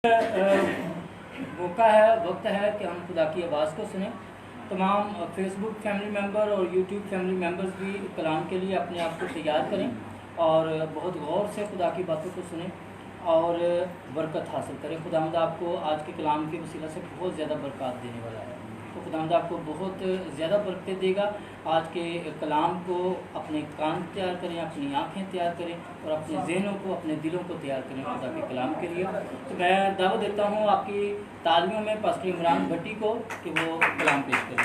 मौका है, वक्त है कि हम खुदा की आवाज़ को सुने। तमाम फेसबुक फैमिली मेम्बर और यूट्यूब फैमिली मेम्बर्स भी कलाम के लिए अपने आप को तैयार करें और बहुत गौर से खुदा की बातों को सुने और बरकत हासिल करें। खुदावंद आपको आज के कलाम के वसीला से बहुत ज़्यादा बरकत देने वाला है, तो खुदावंद आपको बहुत ज़्यादा बरकतें देगा। आज के कलाम को अपने कान तैयार करें, अपनी आँखें तैयार करें और अपने जहनों को, अपने दिलों को तैयार करें खुदा के कलाम के लिए। तो मैं दावत देता हूँ आपकी तालियों में पास्टर इमरान भट्टी को कि वो कलाम पेश करें।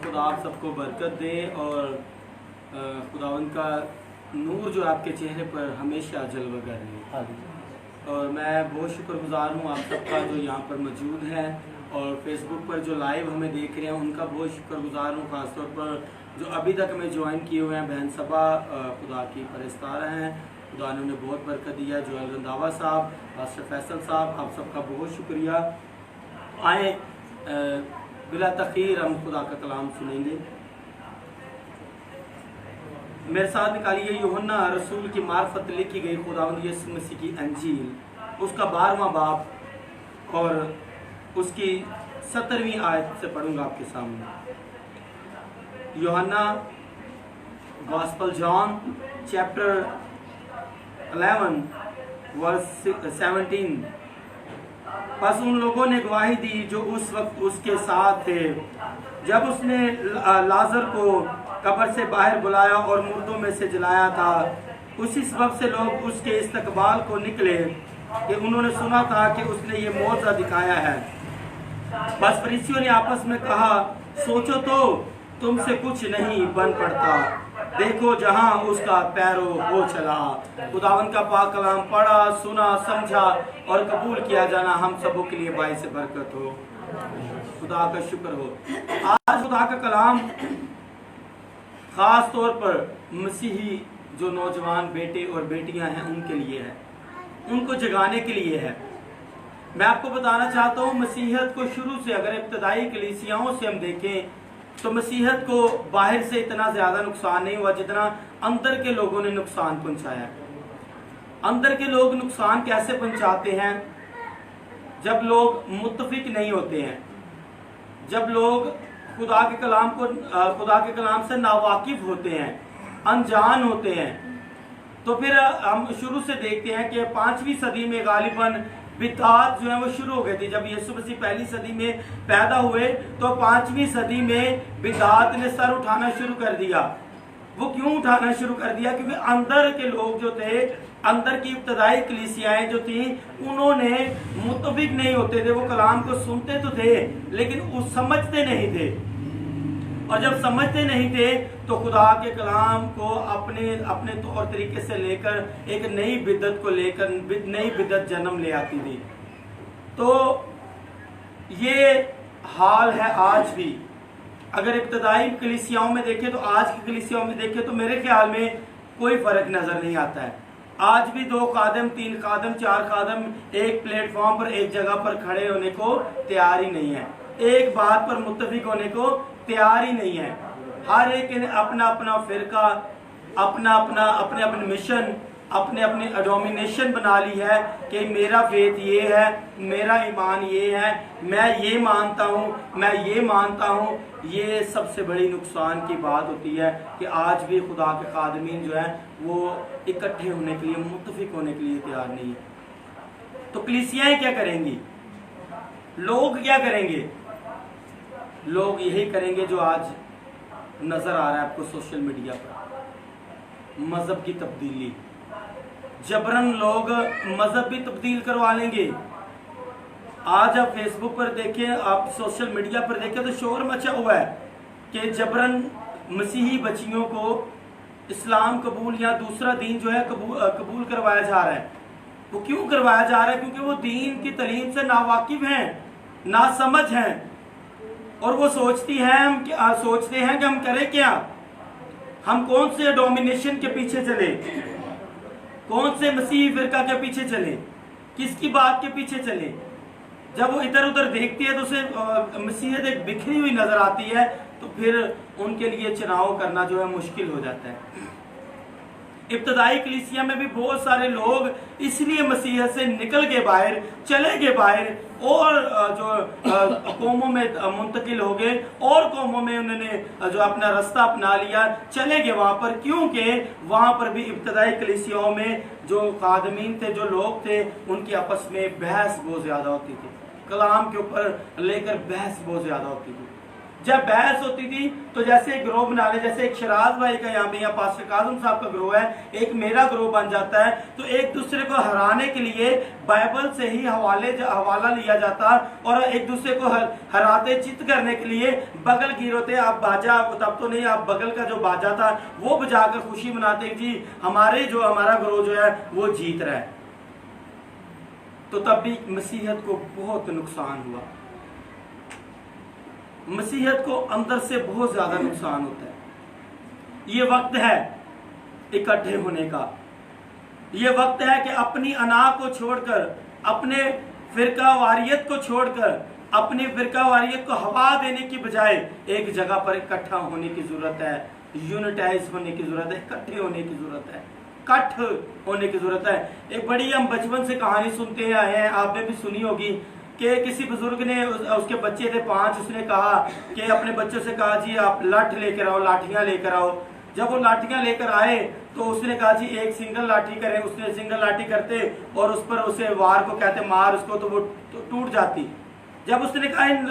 खुदा आप सबको बरकत दे और खुदावंद का नूर जो आपके चेहरे पर हमेशा जलवागर रहे। और मैं बहुत शुक्रगुजार हूँ आप सबका जो यहाँ पर मौजूद है और फेसबुक पर जो लाइव हमें देख रहे हैं उनका बहुत शुक्रगुजार हूँ। ख़ासतौर पर जो अभी तक हमें ज्वाइन किए हुए हैं बहन सभा खुदा की परस्तार हैं, खुदा ने उन्हें बहुत बरकत दिया। जोएल रंधावा साहब, पास्टर फैसल साहब, आप सबका बहुत शुक्रिया। आए बिला तखीर हम खुदा का कलाम सुनेंगे। मेरे साथ निकालिए यूहन्ना रसूल की मार्फत लिखी गई खुदावंद यीशु मसीह की अंजील, उसका 12वां बाब और उसकी 17वीं आयत से पढ़ूंगा आपके सामने। यूहन्ना गॉस्पेल जॉन चैप्टर 11 वर्स 17। बस उन लोगों ने गवाही दी जो उस वक्त उसके साथ थे जब उसने लाजर को कब्र से बाहर बुलाया और मुर्दों में से जलाया था। उसी सबब से लोग उसके इस्तकबाल को निकले कि उन्होंने सुना था कि उसने ये मौजज़ा दिखाया है। बस फरीसियों ने आपस में कहा, सोचो तो तुमसे कुछ नहीं बन पड़ता, देखो जहां उसका पैरो हो चला। खुदावंद का पाक कलाम पढ़ा, सुना, समझा और कबूल किया जाना हम सबों के लिए बाइस बरकत हो। खुदा का शुक्र हो। आज खुदा का कलाम खास तौर पर मसीही जो नौजवान बेटे और बेटियां हैं उनके लिए है, उनको जगाने के लिए है। मैं आपको बताना चाहता हूँ मसीहत को शुरू से अगर इब्तदाई कलीसियाओं से हम देखें तो मसीहत को बाहर से इतना ज्यादा नुकसान नहीं हुआ जितना अंदर के लोगों ने नुकसान पहुंचाया। अंदर के लोग नुकसान कैसे पहुंचाते हैं? जब लोग मुत्तफिक नहीं होते हैं, जब लोग खुदा के कलाम से नावाकिफ होते हैं, अनजान होते हैं। तो फिर हम शुरू से देखते हैं कि 5वीं सदी में गालिबन बिदअत जो है वो शुरू हो गई थी। जब यीशु मसीह पहली सदी में पैदा हुए तो 5वीं सदी में बिदअत ने सर उठाना शुरू कर दिया। वो क्यों उठाना शुरू कर दिया? क्योंकि अंदर के लोग जो थे, अंदर की इब्तदाई कलीसियाएं जो थी, उन्होंने मुतफिक नहीं होते थे। वो कलाम को सुनते तो थे लेकिन उस समझते नहीं थे, और जब समझते नहीं थे तो खुदा के कलाम को अपने तौर तरीके से लेकर एक नई बिदत को लेकर नई बिदत जन्म ले आती थी। तो ये हाल है आज भी। अगर इब्तदाई कलीसियाओं में देखें तो आज की कलीसियाओं में देखें तो मेरे ख्याल में कोई फर्क नजर नहीं आता है। आज भी 2 कादम, 3 कादम, 4 कादम एक प्लेटफॉर्म पर एक जगह पर खड़े होने को तैयार ही नहीं है, एक बात पर मुत्तफिक होने को तैयार ही नहीं है। हर एक ने अपना अपना फिरका, अपने अपने मिशन, अपने डोमिनेशन बना ली है कि मेरा फेथ ये है, मेरा ईमान ये है, मैं ये मानता हूँ, मैं ये मानता हूँ। ये सबसे बड़ी नुकसान की बात होती है कि आज भी खुदा के खादमीन जो है वो इकट्ठे होने के लिए, मुत्तफिक होने के लिए तैयार नहीं है। तो कलीसियाएं क्या करेंगी? लोग क्या करेंगे? लोग यही करेंगे जो आज नजर आ रहा है आपको सोशल मीडिया पर, मजहब की तब्दीली। जबरन लोग मजहब भी तब्दील करवा लेंगे। आज आप फेसबुक पर देखें, आप सोशल मीडिया पर देखें तो शोर मचा हुआ है कि जबरन मसीही बच्चियों को इस्लाम कबूल या दूसरा दीन जो है कबूल करवाया जा रहा है। वो क्यों करवाया जा रहा है? क्योंकि वो दीन की तालीम से नावाकिफ हैं, नासमझ हैं, और वो सोचते हैं कि हम करें क्या? हम कौन से डोमिनेशन के पीछे चले, कौन से मसीही फिरका के पीछे चले, किसकी बात के पीछे चले? जब वो इधर उधर देखती है तो उसे मसीहत एक बिखरी हुई नजर आती है, तो फिर उनके लिए चुनाव करना जो है मुश्किल हो जाता है। इब्तदाई कलीसिया में भी बहुत सारे लोग इसलिए मसीहत से निकल के बाहर चले गए बाहर और जो कौमों में मुंतकिल हो गए और कौमों में उन्होंने जो अपना रास्ता अपना लिया, चले गए वहां पर, क्योंकि वहां पर भी इब्तदाई कलीसियाओं में जो खादमीन थे, जो लोग थे, उनकी आपस में बहस बहुत ज्यादा होती थी, कलाम के ऊपर लेकर बहस बहुत ज्यादा होती थी। जब बहस होती थी तो जैसे एक ग्रोह बना ले, जैसे एक शराज भाई का यहाँ पे या पास्टर काज़म साहब का ग्रोह है, एक मेरा ग्रोह बन जाता है, तो एक दूसरे को हराने के लिए बाइबल से ही हवाला लिया जाता और एक दूसरे को हराते चित करने के लिए बगल गिरोते, आप बाजा तब तो नहीं, आप बगल का जो बाजा था वो बजाकर खुशी मनाते जी हमारा ग्रोह जो है वो जीत रहा है। तो तब भी मसीहत को बहुत नुकसान हुआ, मसीहत को अंदर से बहुत ज्यादा नुकसान होता है। ये वक्त है इकट्ठे होने का, ये वक्त है कि अपनी अना को छोड़कर, अपने फिरकावारियत को छोड़कर, अपनी फिरकावारियत को हवा देने की बजाय एक जगह पर इकट्ठा होने की जरूरत है, यूनिटाइज होने की जरूरत है, इकट्ठे होने की जरूरत है, इकट्ठ होने की जरूरत है। एक बड़ी हम बचपन से कहानी सुनते आए हैं, आपने भी सुनी होगी कि किसी बुजुर्ग ने, उसके बच्चे थे 5, उसने कहा कि अपने बच्चों से कहा जी आप लाठ लेकर आओ, लाठियां लेकर आओ। जब वो लाठियां लेकर आए तो उसने कहा जी एक सिंगल लाठी करें, उसने सिंगल लाठी करते और उस पर उसे वार को कहते मार उसको, तो वो टूट जाती। जब उसने कहा इन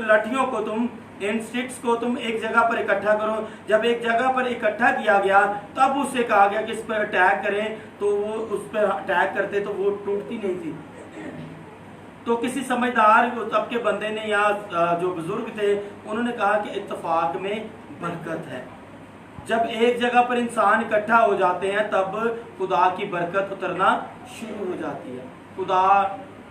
लाठियों को तुम, इन स्टिक्स को तुम एक जगह पर इकट्ठा करो, जब एक जगह पर इकट्ठा किया गया तब उससे कहा गया कि इस पर अटैक करें, तो वो उस पर अटैक करते तो वो टूटती नहीं थी। तो किसी समझदार तब के बंदे ने या जो बुजुर्ग थे उन्होंने कहा कि इत्तेफाक में बरकत है। जब एक जगह पर इंसान इकट्ठा हो जाते हैं तब खुदा की बरकत उतरना शुरू हो जाती है। खुदा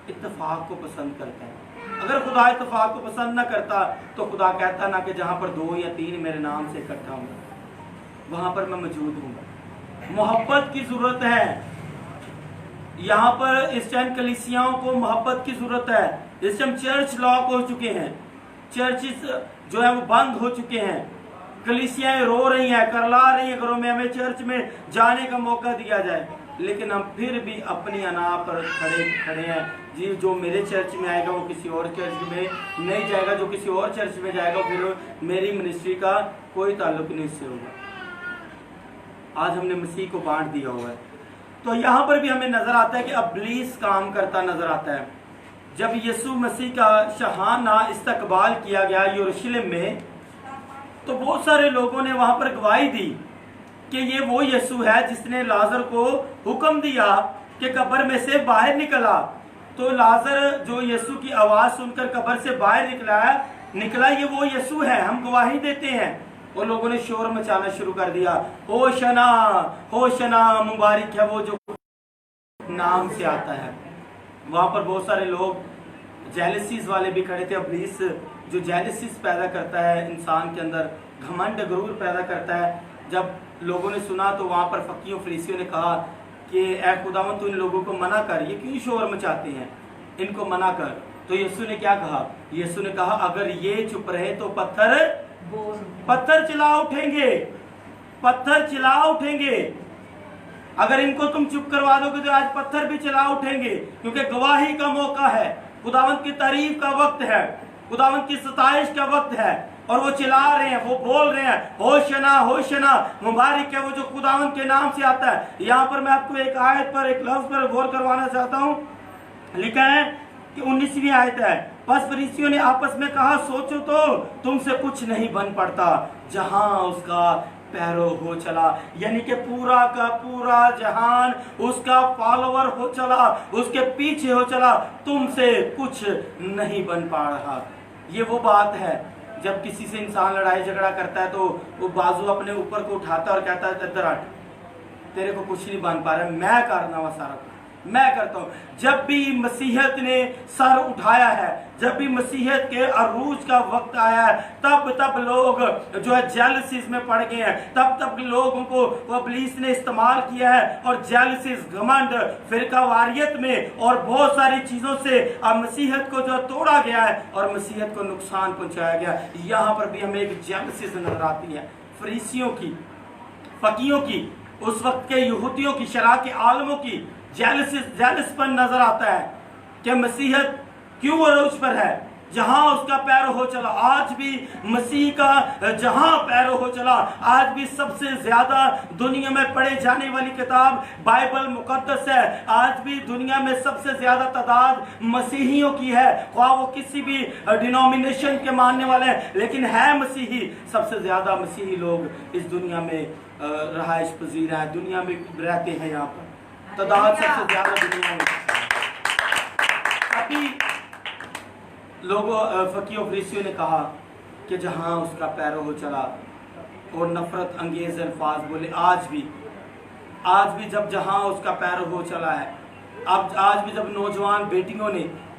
इत्तेफाक को पसंद करता है। अगर खुदा इत्तेफाक को पसंद ना करता तो खुदा कहता ना कि जहां पर 2 या 3 मेरे नाम से इकट्ठा होंगे वहां पर मैं मौजूद हूँ। मोहब्बत की जरूरत है। यहाँ पर इस टाइम कलीसियाओं को मोहब्बत की जरूरत है। इस टाइम चर्च लॉक हो चुके हैं, चर्चिस जो है वो बंद हो चुके हैं, कलीसियाएं रो रही हैं, करला रही हैं घरों में हमें चर्च में जाने का मौका दिया जाए, लेकिन हम फिर भी अपनी अना पर खड़े हैं जी। जो मेरे चर्च में आएगा वो किसी और चर्च में नहीं जाएगा, जो किसी और चर्च में जाएगा फिर मेरी मिनिस्ट्री का कोई ताल्लुक नहीं इससे होगा। आज हमने मसीह को बांट दिया हुआ है। तो यहाँ पर भी हमें नजर आता है कि इब्लीस काम करता नजर आता है। जब यीशु मसीह का शाहाना इस्तकबाल किया गया यरूशलेम में, तो बहुत सारे लोगों ने वहां पर गवाही दी कि ये वो यीशु है जिसने लाजर को हुक्म दिया कि कब्र में से बाहर निकला। तो लाजर जो यीशु की आवाज सुनकर कब्र से बाहर निकला, ये वो यीशु है, हम गवाही देते हैं। और लोगों ने शोर मचाना शुरू कर दिया, होशना होशना, मुबारक है वो जो नाम से आता है। वहां पर बहुत सारे लोग जेलसीज वाले भी खड़े थे। इब्लीस जो जेलसीज पैदा करता है इंसान के अंदर, घमंड गरूर पैदा करता है। जब लोगों ने सुना तो वहां पर फकीयों फरीसियों ने कहा कि ए खुदावंद तू इन लोगों को मना कर, ये क्यों शोर मचाते हैं, इनको मना कर। तो यीशु ने क्या कहा? यीशु ने कहा अगर ये चुप रहे तो पत्थर चिल्ला उठेंगे, पत्थर चिल्ला उठेंगे। अगर इनको तुम चुप करवा दोगे तो आज पत्थर भी चिल्ला उठेंगे, क्योंकि गवाही का मौका है, खुदावंद की तारीफ का वक्त है, खुदावंद की सताइश का वक्त है। और वो चिल्ला रहे हैं, वो बोल रहे हैं होशना होशना, मुबारक है वो जो खुदावंद के नाम से आता है। यहाँ पर मैं आपको एक आयत पर, एक लफ्ज पर गौर करवाना चाहता हूँ। लिखा है कि 19वीं आयत है, बस फरीसियों ने आपस में कहा सोचो तो तुमसे कुछ नहीं बन पड़ता जहां उसका पैरो हो चला। यानी कि पूरा का पूरा जहान उसका फॉलोवर हो चला, उसके पीछे हो चला, तुमसे कुछ नहीं बन पा रहा। ये वो बात है जब किसी से इंसान लड़ाई झगड़ा करता है तो वो बाजू अपने ऊपर को उठाता है और कहता है इधर हट, तेरे को कुछ नहीं बन पा रहा, मैं करना हुआ सारा मैं करता हूं। जब भी मसीहत ने सर उठाया है, जब भी मसीहत के अरूज का वक्त आया है, तब लोग जो है जेलसीज में पड़ गए हैं, तब लोगों को वो इब्लीस ने इस्तेमाल किया है और जेलसीज, घमंड, फिरकावारियत में और बहुत सारी चीजों से मसीहत को जो तोड़ा गया है और मसीहत को नुकसान पहुंचाया गया। यहाँ पर भी हमें एक जेलसीज नजर आती है, फरीसियों की, फकीयों की। उस वक्त के यहूदियों की शरा के आलमों की जेलसपन नजर आता है कि मसीहत क्यों अरूज पर है, जहां उसका पैर हो चला। आज भी मसीह का जहां पैर हो चला, आज भी सबसे ज्यादा दुनिया में पढ़े जाने वाली किताब बाइबल मुकद्दस है। आज भी दुनिया में सबसे ज्यादा तादाद मसीहियों की है, ख्वाह वो किसी भी डिनोमिनेशन के मानने वाले हैं, लेकिन है मसीही। सबसे ज्यादा मसीही लोग इस दुनिया में रहाइश पजीर है, दुनिया में रहते हैं। यहाँ पर तादाद सबसे ज्यादा दुनिया में। अभी लोगों फकीर फरीसियों ने कहा कि जहां उसका पैर हो चला, और नफरत अंगेज अल्फाज बोले। आज भी जब जहां उसका पैर हो चला है, अब आज भी जब नौजवान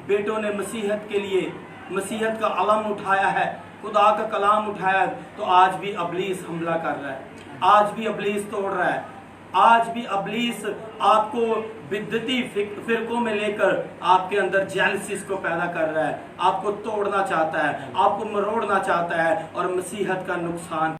बेटों ने मसीहत के लिए मसीहत का अलम उठाया है, खुदा का कलाम उठाया है, तो आज भी अबलीस हमला कर रहा है, आज भी अबलीस तोड़ रहा है। आज भी अबलीस आपको बिद्दती फिरकों में लेकर आपके अंदर जेलसिस को पैदा कर रहा है, आपको तोड़ना चाहता है, आपको मरोड़ना चाहता है और मसीहत का नुकसान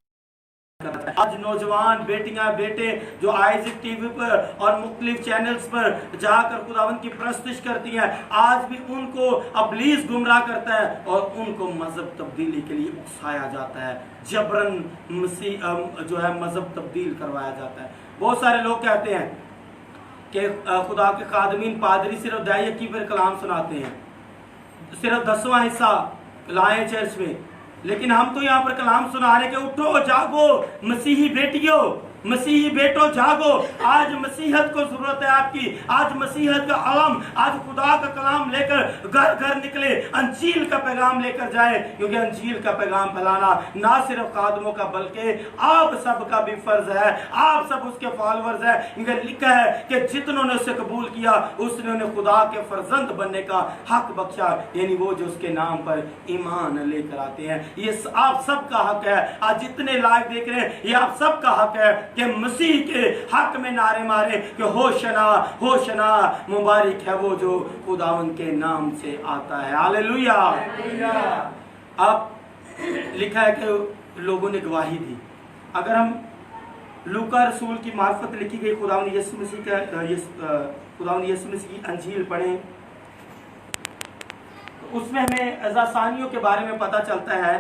करता है। आज नौजवान बेटियां बेटे जो आइज़िक टीवी पर और मुख्तलिफ चैनल्स पर जाकर खुदावंद की प्रस्तुत करती हैं, आज भी उनको अबलीस गुमराह करता है और उनको मजहब तब्दीली के लिए उकसाया जाता है, जबरन जो है मजहब तब्दील करवाया जाता है। बहुत सारे लोग कहते हैं कि खुदा के खादमीन पादरी सिर्फ दाई की पर कलाम सुनाते हैं, सिर्फ 10वां हिस्सा लाए चर्च में, लेकिन हम तो यहाँ पर कलाम सुना रहे कि उठो जागो मसीही बेटियों, मसीही बेटो जागो। आज मसीहत को जरूरत है आपकी, आज मसीहत का अलम, आज खुदा का कलाम लेकर घर घर निकले, अंजील का पैगाम लेकर जाए, क्योंकि अंजील का पैगाम फैलाना ना सिर्फ खादमों का बल्कि आप सब का भी फर्ज है, आप सब उसके फॉलोअर्स है। क्योंकि लिखा है कि जितनों ने उसे कबूल किया उसने उन्हें खुदा के फर्जंद बनने का हक बख्शा, यानी वो जो उसके नाम पर ईमान लेकर आते हैं। ये आप सबका हक है। आज जितने लाइव देख रहे हैं, ये आप सबका हक है कि मसीह के हक में नारे मारे कि होशना होशना, मुबारक है वो जो खुदावन के नाम से आता है। हालेलुया। अब लिखा है कि लोगों ने गवाही दी। अगर हम लूका रसूल की मार्फत लिखी गई खुदावन यीशु मसीह की अंजील पढ़ें, तो उसमें हमें अज़ासानियों के बारे में पता चलता है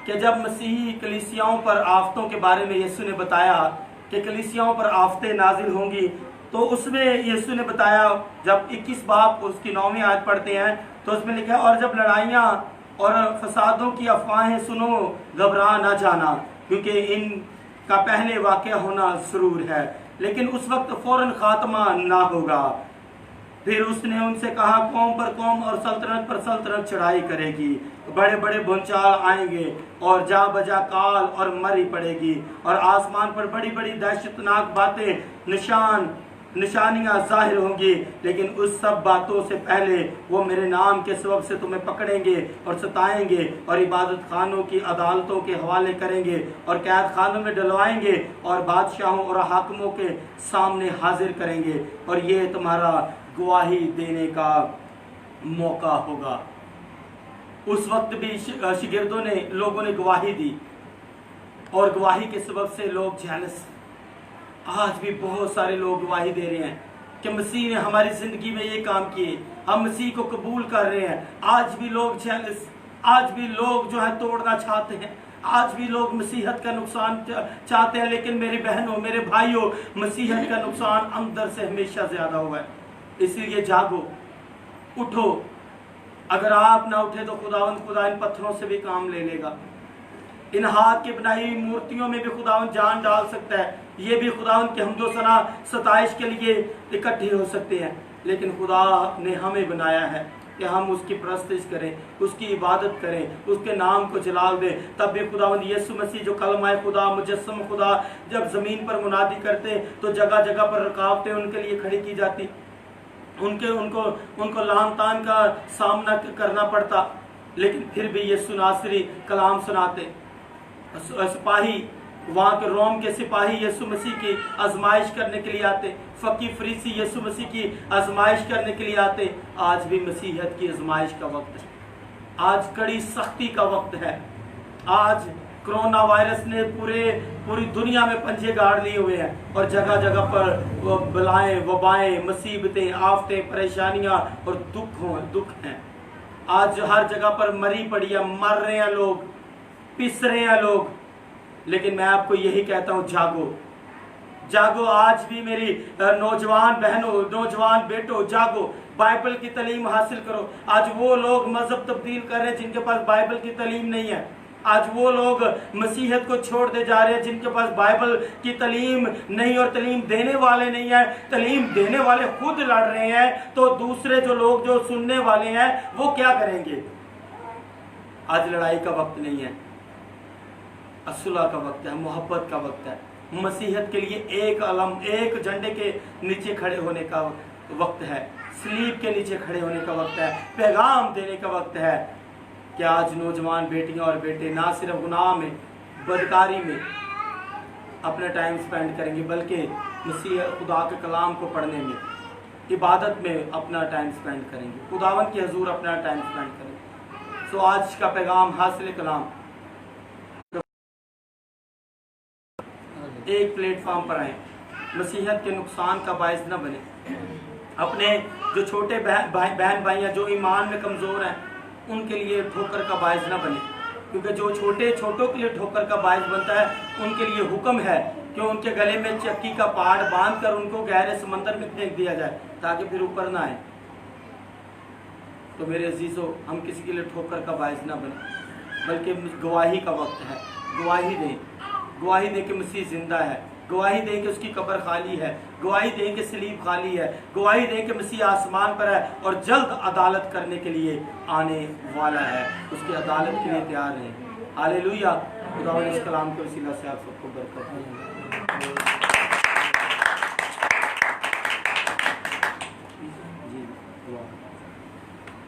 कि जब मसीही कलीसियाओं पर आफतों के बारे में यीशु ने बताया कि कलीसियाओं पर आफतें नाजिल होंगी, तो उसमें यीशु ने बताया, जब 21 बाब उसकी 9वीं आयत पढ़ते हैं तो उसमें लिखा है, और जब लड़ाइयाँ और फसादों की अफवाहें सुनो घबरा ना जाना, क्योंकि इनका पहले वाक़या होना जरूर है, लेकिन उस वक्त फौरन खात्मा ना होगा। फिर उसने उनसे कहा, कौम पर कौम और सल्तनत पर सल्तनत चढ़ाई करेगी, बड़े बड़े भूचाल आएंगे और जा बजा काल और मरी पड़ेगी, और आसमान पर बड़ी बड़ी दहशतनाक बातें निशानियां जाहिर होंगी। लेकिन उस सब बातों से पहले वो मेरे नाम के सबब से तुम्हें पकड़ेंगे और सताएंगे और इबादत खानों की अदालतों के हवाले करेंगे और कैद खानों में डलवाएंगे और बादशाहों और हाकिमों के सामने हाजिर करेंगे, और ये तुम्हारा गवाही देने का मौका होगा। उस वक्त भी शिगिर्दों ने, लोगों ने गवाही दी, और गवाही के सबब से लोग जेलस। आज भी बहुत सारे लोग गवाही दे रहे हैं कि मसीह ने हमारी जिंदगी में ये काम किए, हम मसीह को कबूल कर रहे हैं। आज भी लोग जेलस, आज भी लोग जो है तोड़ना चाहते हैं, आज भी लोग मसीहत का नुकसान चाहते हैं। लेकिन मेरी बहनों, मेरे भाइयों, मसीहत का नुकसान अंदर से हमेशा ज्यादा हुआ है। इसलिए जागो, उठो। अगर आप ना उठे तो खुदा इन पत्थरों से भी काम ले लेगा। इन हाथ के बनाई मूर्तियों में भी खुदावंद जान डाल सकता है। ये भी खुदावंद के हमदो सना सताइश के लिए इकट्ठे हो सकते हैं। लेकिन खुदा ने हमें बनाया है कि हम उसकी परस्तिश करें, उसकी इबादत करें, उसके नाम को जलाल दें। तब भी खुदावंद यीशु मसीह जो कलमा खुदा, मुजस्सम खुदा, जब जमीन पर मुनादी करते तो जगह जगह पर रुकावटें उनके लिए खड़ी की जाती, उनको लान तान का सामना करना पड़ता। लेकिन फिर भी यीशु नासरी कलाम सुनाते। सिपाही, वहां के रोम के सिपाही यीशु मसीह की आजमाइश करने के लिए आते, फकीर फरीसी यीशु मसीह की आजमाइश करने के लिए आते। आज भी मसीहत की आजमाइश का वक्त है, आज कड़ी सख्ती का वक्त है। आज कोरोना वायरस ने पूरी दुनिया में पंजे गाड़ लिए हुए हैं और जगह जगह पर बलाएं, वबाएं, मुसीबतें, आफतें, परेशानियां और दुख हैं। आज हर जगह पर मरी पड़ी है, मर रहे हैं लोग, पिस रहे हैं लोग। लेकिन मैं आपको यही कहता हूं, जागो जागो। आज भी मेरी नौजवान बहनों, नौजवान बेटों, जागो, बाइबल की तालीम हासिल करो। आज वो लोग मजहब तब्दील कर रहे हैं जिनके पास बाइबल की तालीम नहीं है। आज वो लोग मसीहत को छोड़ते जा रहे हैं जिनके पास बाइबल की तालीम नहीं और तालीम देने वाले नहीं है। तालीम देने वाले खुद लड़ रहे हैं, तो दूसरे जो लोग जो सुनने वाले हैं वो क्या करेंगे? आज लड़ाई का वक्त नहीं है, असुलह का वक्त है, मोहब्बत का वक्त है। मसीहत के लिए एक अलम, एक झंडे के नीचे खड़े होने का वक्त है, सलीब के नीचे खड़े होने का वक्त है, पैगाम देने का वक्त है। क्या आज नौजवान बेटियां और बेटे ना सिर्फ गुनाह में, बदकारी में अपना टाइम स्पेंड करेंगे, बल्कि मसीह खुदा के कलाम को पढ़ने में, इबादत में अपना टाइम स्पेंड करेंगे, खुदावन के हजूर अपना टाइम स्पेंड करेंगे। सो आज का पैगाम हासिल कलाम, एक प्लेटफॉर्म पर आए, मसीहत के नुकसान का बायस न बने। अपने जो छोटे बहन भाई हैं जो ईमान में कमज़ोर हैं उनके लिए ठोकर का बायस न बने, क्योंकि जो छोटों के लिए ठोकर का बायस बनता है उनके लिए हुक्म है कि उनके गले में चक्की का पहाड़ बांधकर उनको गहरे समंदर में फेंक दिया जाए ताकि फिर ऊपर ना आए। तो मेरे अजीजों, हम किसी के लिए ठोकर का बायस न बने, बल्कि गवाही का वक्त है। गवाही दें कि मसीह जिंदा है, गवाही दें कि उसकी कब्र खाली है, गवाही दें कि सलीब खाली है, गवाही दें कि मसीह आसमान पर है और जल्द अदालत करने के लिए आने वाला है। उसकी अदालत के लिए तैयार रहें। हालेलुया। खुदा इस कलाम के वसीला से आप सबको बरकत दे।